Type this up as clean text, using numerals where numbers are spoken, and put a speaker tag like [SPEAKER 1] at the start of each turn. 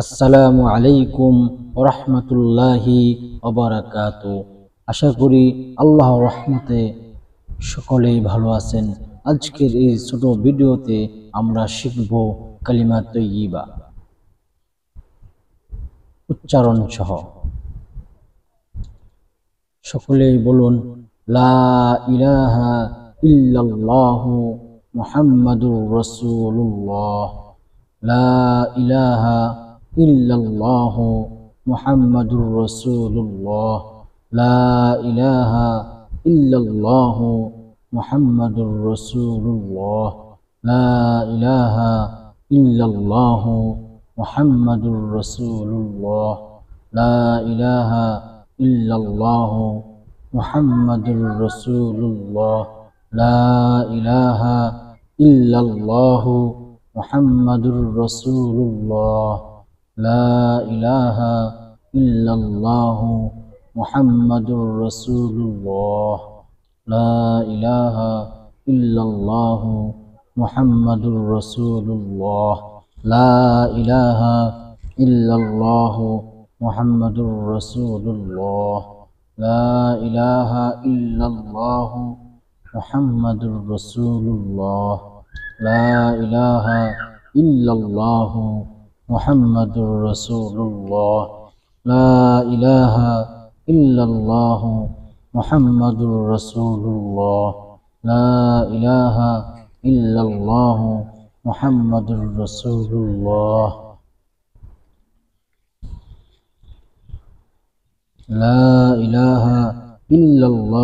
[SPEAKER 1] আসসালামু আলাইকুম ওয়া রাহমাতুল্লাহি ওয়া বারাকাতুহু। আশা করি আল্লাহর রহমতে সকলেই ভালো আছেন। আজকের এই ছোট ভিডিওতে আমরা শিখব কালিমা তৈয়িবা উচ্চারণ সহ। সকলেই বলুন, লা ইলাহা ইল্লাল্লাহু মুহাম্মাদুর রাসূলুল্লাহ। লা ইলাহা ইল্লাল্লাহু মুহাম্মাদুর রাসূলুল্লাহ। লা ইলাহা ইল্লাল্লাহু মুহাম্মাদুর রাসূলুল্লাহ। লা ইলাহা ইল্লাল্লাহু মুহাম্মাদুর রাসূলুল্লাহ। লা ইলাহা ইল্লাল্লাহু মুহাম্মাদুর রাসূলুল্লাহ। লা ইলাহা ইল্লাল্লাহু মুহাম্মাদুর রাসূলুল্লাহ। লা ইলাহা ইল্লাল্লাহু মুহাম্মাদুর রাসূলুল্লাহ। লা ইলাহা ইল্লাল্লাহু মুহাম্মাদুর রাসূলুল্লাহ। লা ইলাহা ইল্লাল্লাহু মুহাম্মাদুর রাসূলুল্লাহ। লা ইলাহা ইল্লাল্লাহু মুহাম্মাদুর রাসূলুল্লাহ। লা ইলাহা ইল্লাল্লাহু মুহাম্মাদুর রাসূলুল্লাহ। লা ইলাহা ইল্লাল্লাহু মুহাম্মাদুর রাসূলুল্লাহ। লা ইলাহা ইল্লাল্লাহু মুহাম্মাদুর রাসূলুল্লাহ। লা ইলাহা ইল্লাল্লাহ।